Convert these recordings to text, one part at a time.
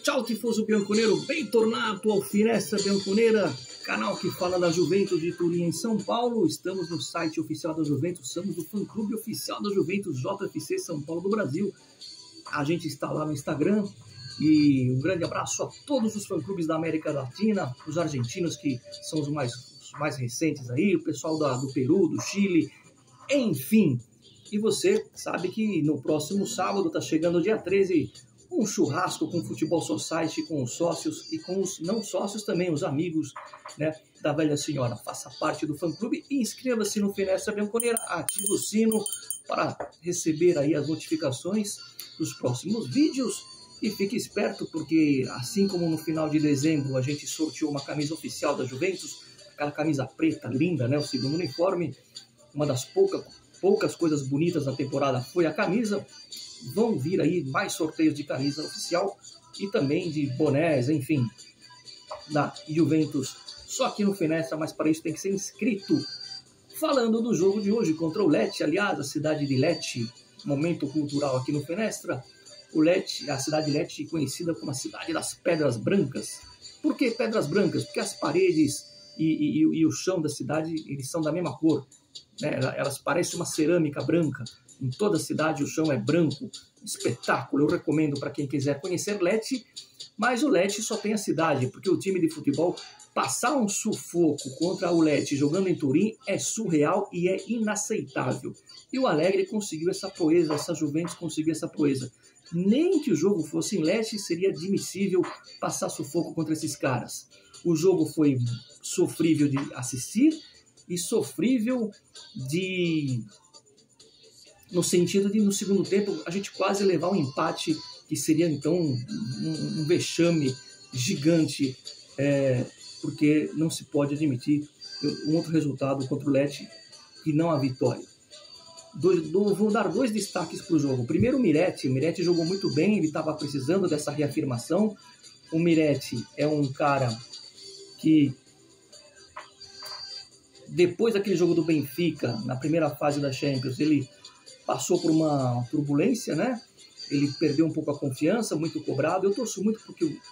Ciao tifoso bianconero, bentornato ao Finestra Bianconera, canal que fala da Juventus de Turim em São Paulo. Estamos no site oficial da Juventus, estamos no fã-clube oficial da Juventus, JFC São Paulo do Brasil. A gente está lá no Instagram e um grande abraço a todos os fã-clubes da América Latina, os argentinos que são os mais recentes aí, o pessoal do Peru, do Chile, enfim. E você sabe que no próximo sábado, está chegando o dia 13, um churrasco com o Futebol Society, com os sócios e com os não sócios também, os amigos, né, da velha senhora. Faça parte do fã-clube e inscreva-se no Finestra Bianconera, ative o sino para receber aí as notificações dos próximos vídeos e fique esperto porque assim como no final de dezembro a gente sorteou uma camisa oficial da Juventus, aquela camisa preta linda, né, o segundo uniforme, uma das poucas coisas bonitas da temporada foi a camisa. Vão vir aí mais sorteios de camisa oficial e também de bonés, enfim, da Juventus. Só aqui no Finestra, mas para isso tem que ser inscrito. Falando do jogo de hoje contra o Lecce, aliás, a cidade de Lecce, momento cultural aqui no Finestra. O Lecce, a cidade de Lecce, conhecida como a cidade das Pedras Brancas. Por que Pedras Brancas? Porque as paredes e o chão da cidade, eles são da mesma cor, né? Elas parecem uma cerâmica branca. Em toda a cidade o chão é branco, espetáculo. Eu recomendo para quem quiser conhecer Lecce, mas o Lecce só tem a cidade, porque o time de futebol passar um sufoco contra o Lecce jogando em Turim é surreal e é inaceitável. E o Allegri conseguiu essa proeza, essa Juventus conseguiu essa proeza. Nem que o jogo fosse em Lecce seria admissível passar sufoco contra esses caras. O jogo foi sofrível de assistir e sofrível no sentido de, no segundo tempo, a gente quase levar um empate, que seria, então, um vexame gigante, porque não se pode admitir um outro resultado contra o Lecce e não a vitória. Vou dar dois destaques para o jogo. Primeiro, o Miretti jogou muito bem, ele estava precisando dessa reafirmação. O Miretti é um cara que, depois daquele jogo do Benfica, na primeira fase da Champions, ele passou por uma turbulência, né? Ele perdeu um pouco a confiança, muito cobrado. Eu torço muito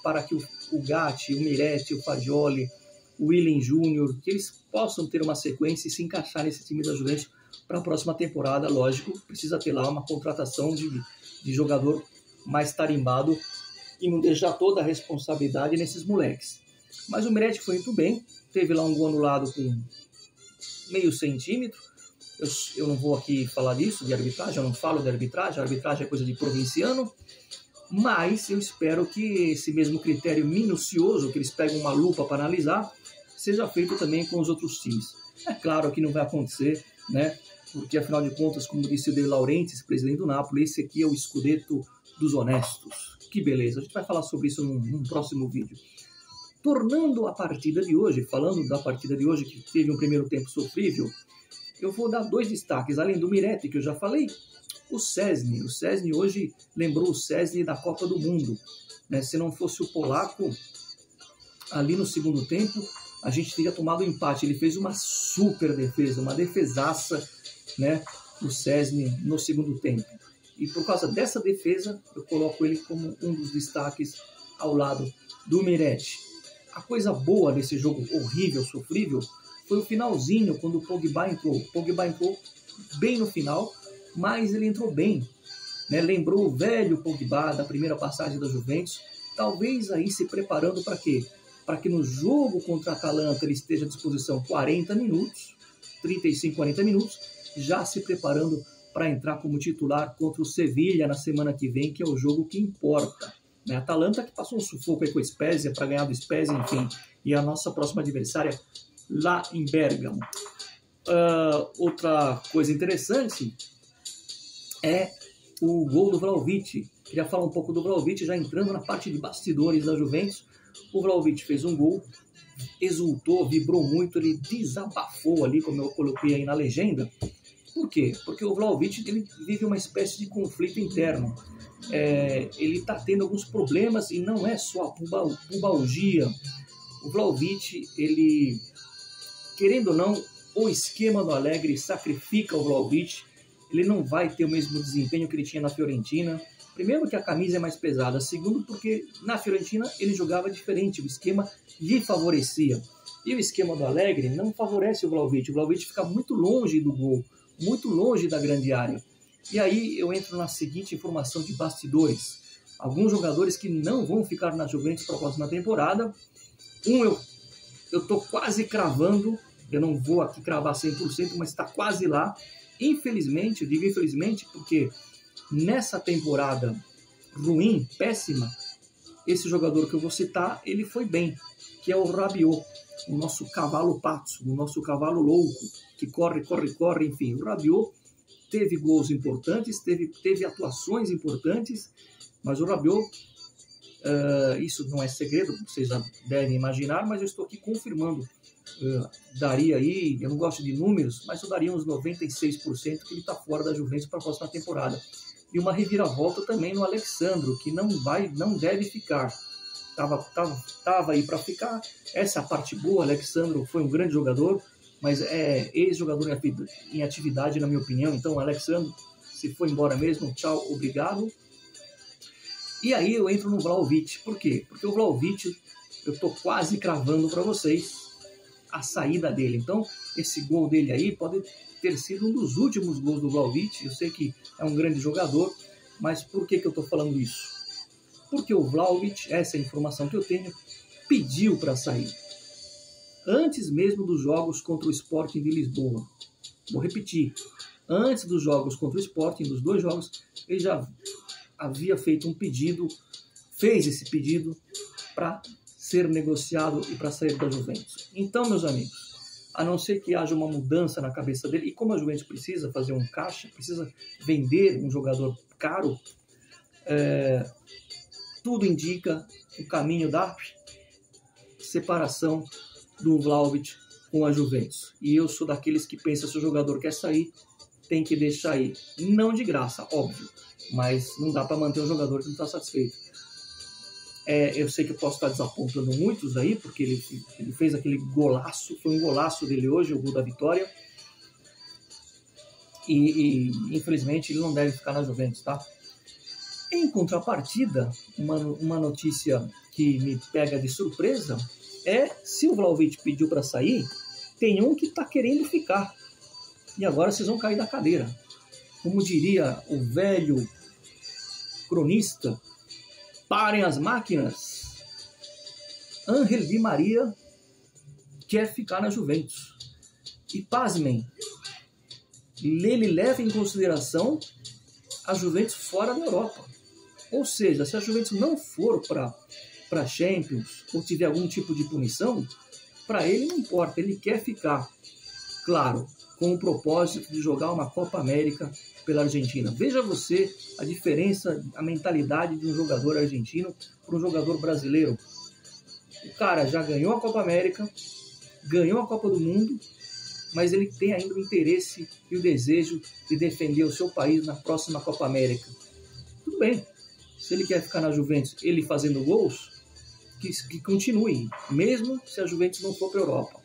para que o Gatti, o Miretti, o Fagioli, o Willian Júnior, que eles possam ter uma sequência e se encaixar nesse time da Juventus para a próxima temporada. Lógico, precisa ter lá uma contratação de jogador mais tarimbado e não deixar toda a responsabilidade nesses moleques. Mas o Miretti foi muito bem, teve lá um gol anulado com meio centímetro. Eu não vou aqui falar disso, de arbitragem, eu não falo de arbitragem, a arbitragem é coisa de provinciano, mas eu espero que esse mesmo critério minucioso, que eles pegam uma lupa para analisar, seja feito também com os outros times. É claro que não vai acontecer, né? Porque afinal de contas, como disse o De Laurentiis, presidente do Napoli, esse aqui é o Scudetto dos honestos. Que beleza, a gente vai falar sobre isso num próximo vídeo. Tornando a partida de hoje, falando da partida de hoje, que teve um primeiro tempo sofrível, eu vou dar dois destaques, além do Miretti, que eu já falei, o Szczęsny. O Szczęsny hoje lembrou o Szczęsny da Copa do Mundo, né? Se não fosse o polaco, ali no segundo tempo, a gente teria tomado um empate. Ele fez uma super defesa, uma defesaça, né? O Szczęsny no segundo tempo. E por causa dessa defesa, eu coloco ele como um dos destaques ao lado do Miretti. A coisa boa desse jogo horrível, sofrível, foi o finalzinho, quando o Pogba entrou. O Pogba entrou bem no final, mas ele entrou bem, né? Lembrou o velho Pogba da primeira passagem da Juventus, talvez aí se preparando para quê? Para que no jogo contra a Atalanta ele esteja à disposição 40 minutos, 35, 40 minutos, já se preparando para entrar como titular contra o Sevilla na semana que vem, que é o jogo que importa. A Atalanta que passou um sufoco aí com a Spezia para ganhar do Spezia, enfim, e a nossa próxima adversária lá em Bérgamo. Outra coisa interessante é o gol do Vlahovic. Queria falar um pouco do Vlahovic, já entrando na parte de bastidores da Juventus. O Vlahovic fez um gol, exultou, vibrou muito, ele desabafou ali, como eu coloquei aí na legenda. Por quê? Porque o Vlahovic ele vive uma espécie de conflito interno. Ele está tendo alguns problemas e não é só a pubalgia. O Vlahovic, ele, querendo ou não, o esquema do Allegri sacrifica o Vlahovic. Ele não vai ter o mesmo desempenho que ele tinha na Fiorentina. Primeiro que a camisa é mais pesada, segundo porque na Fiorentina ele jogava diferente, o esquema lhe favorecia. E o esquema do Allegri não favorece o Vlahovic fica muito longe do gol, muito longe da grande área. E aí eu entro na seguinte informação de bastidores. Alguns jogadores que não vão ficar na Juventus para a próxima temporada. Eu estou quase cravando, eu não vou aqui cravar 100%, mas está quase lá. Infelizmente, eu digo infelizmente, porque nessa temporada ruim, péssima, esse jogador que eu vou citar, ele foi bem, que é o Rabiot, o nosso cavalo pato, o nosso cavalo louco, que corre, enfim. O Rabiot teve gols importantes, teve atuações importantes, mas o Rabiot, isso não é segredo, vocês já devem imaginar, mas eu estou aqui confirmando. Daria aí, eu não gosto de números, mas eu daria uns 96% que ele está fora da Juventus para a próxima temporada. E uma reviravolta também no Alex Sandro, que não deve ficar. Tava aí para ficar. Essa é a parte boa. Alex Sandro foi um grande jogador, mas é ex-jogador em atividade, na minha opinião. Então, Alex Sandro, se foi embora mesmo, tchau, obrigado. E aí eu entro no Vlahovic. Por quê? Porque o Vlahovic, eu estou quase cravando para vocês a saída dele. Então, esse gol dele aí pode ter sido um dos últimos gols do Vlahovic. Eu sei que é um grande jogador, mas por que eu estou falando isso? Porque o Vlahovic, essa é a informação que eu tenho, pediu para sair. Antes mesmo dos jogos contra o Sporting de Lisboa. Vou repetir. Antes dos jogos contra o Sporting, dos 2 jogos, ele já havia feito um pedido, fez esse pedido para ser negociado e para sair da Juventus. Então, meus amigos, a não ser que haja uma mudança na cabeça dele, e como a Juventus precisa fazer um caixa, precisa vender um jogador caro, tudo indica o caminho da separação do Vlahovic com a Juventus. E eu sou daqueles que pensam, se o jogador quer sair, tem que deixar ir. Não de graça, óbvio, mas não dá para manter um jogador que não está satisfeito. Eu sei que eu posso estar desapontando muitos aí, porque ele fez aquele golaço, foi um golaço dele hoje, o gol da vitória. E infelizmente ele não deve ficar na Juventus, tá? Em contrapartida, uma notícia que me pega de surpresa se o Vlahovic pediu para sair, tem um que está querendo ficar. E agora vocês vão cair da cadeira. Como diria o velho cronista, parem as máquinas. Ángel Di Maria quer ficar na Juventus. E pasmem, ele leva em consideração a Juventus fora da Europa. Ou seja, se a Juventus não for para Champions ou tiver algum tipo de punição, para ele não importa, ele quer ficar, claro, com o propósito de jogar uma Copa América pela Argentina. Veja você a diferença, a mentalidade de um jogador argentino para um jogador brasileiro. O cara já ganhou a Copa América, ganhou a Copa do Mundo, mas ele tem ainda o interesse e o desejo de defender o seu país na próxima Copa América. Tudo bem, se ele quer ficar na Juventus, ele fazendo gols, que continue, mesmo se a Juventus não for para a Europa.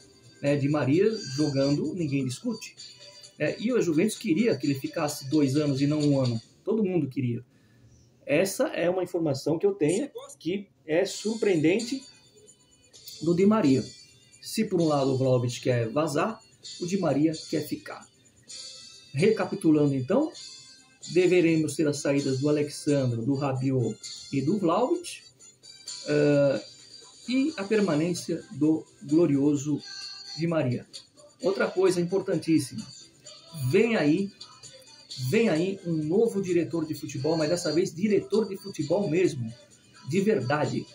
Di Maria jogando, ninguém discute. E a Juventus queria que ele ficasse 2 anos e não 1 ano. Todo mundo queria. Essa é uma informação que eu tenho que é surpreendente do Di Maria. Se por um lado o Vlahovic quer vazar, o Di Maria quer ficar. Recapitulando então, deveremos ter as saídas do Alex Sandro, do Rabiot e do Vlahovic, e a permanência do glorioso Di Maria. Outra coisa importantíssima, vem aí um novo diretor de futebol, mas dessa vez diretor de futebol mesmo, de verdade,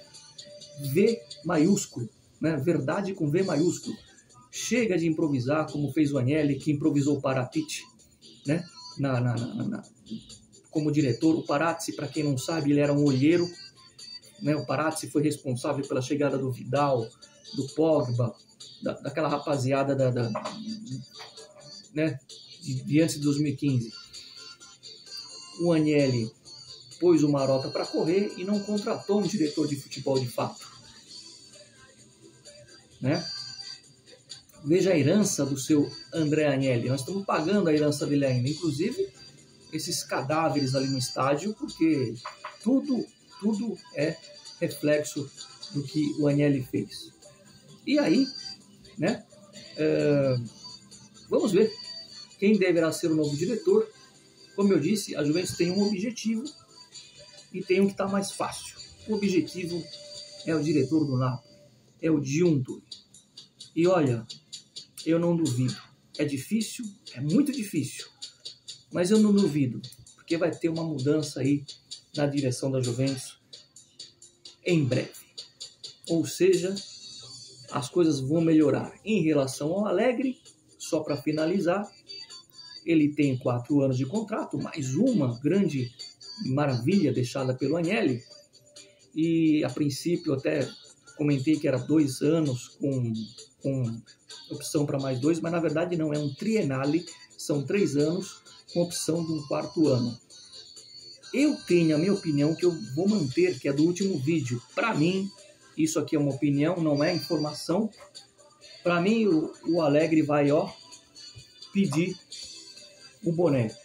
V maiúsculo, né? Verdade com V maiúsculo. Chega de improvisar como fez o Agnelli, que improvisou o Paratici, né? Como diretor. O Paratici, para quem não sabe, ele era um olheiro, né? O Paratici foi responsável pela chegada do Vidal, do Pogba, daquela rapaziada né? de antes de 2015. O Agnelli pôs o Marotta para correr e não contratou um diretor de futebol de fato, né? Veja a herança do seu André Agnelli. Nós estamos pagando a herança dele ainda. Inclusive, esses cadáveres ali no estádio, porque tudo é reflexo do que o Agnelli fez. E aí, né, vamos ver quem deverá ser o novo diretor. Como eu disse, a Juventus tem um objetivo e tem um que está mais fácil. O objetivo é o diretor do Napoli, é o Giuntoli. E olha, eu não duvido. É difícil, é muito difícil, mas eu não duvido, porque vai ter uma mudança aí na direção da Juventus em breve. Ou seja, as coisas vão melhorar. Em relação ao Allegri, só para finalizar, ele tem 4 anos de contrato, mais uma grande maravilha deixada pelo Agnelli. E a princípio até comentei que era 2 anos com opção para mais 2, mas na verdade não, é um triennale, são 3 anos com opção de um 4º ano. Eu tenho a minha opinião que eu vou manter, que é do último vídeo. Para mim, isso aqui é uma opinião, não é informação. Para mim, o Allegri vai, pedir o boné.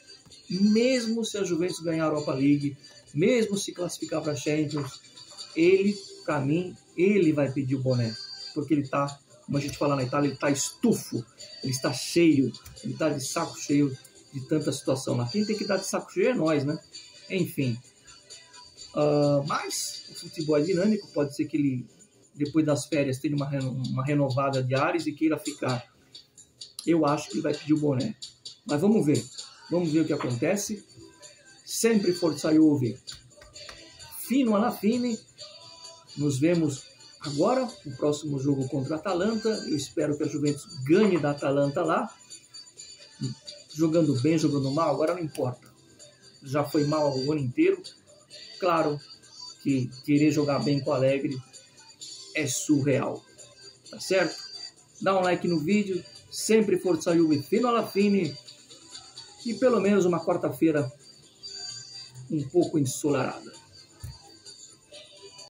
Mesmo se a Juventus ganhar a Europa League, mesmo se classificar para a Champions, para mim, ele vai pedir o boné. Porque ele está, como a gente fala na Itália, ele está estufo, ele está cheio, ele está de saco cheio de tanta situação lá. Quem tem que dar de saco cheio é nós, né? Enfim. Mas o futebol é dinâmico, pode ser que ele, depois das férias, tenha uma renovada de ares e queira ficar. Eu acho que ele vai pedir o boné. Mas vamos ver o que acontece. Sempre Forza Juve, fino alla fine. Nos vemos agora no próximo jogo contra a Atalanta. Eu espero que a Juventus ganhe da Atalanta lá. Jogando bem, jogando mal, agora não importa. Já foi mal o ano inteiro. Claro que querer jogar bem com o Allegri é surreal. Tá certo? Dá um like no vídeo. Sempre Forza Juve, fino alla fine. E pelo menos uma quarta-feira um pouco ensolarada.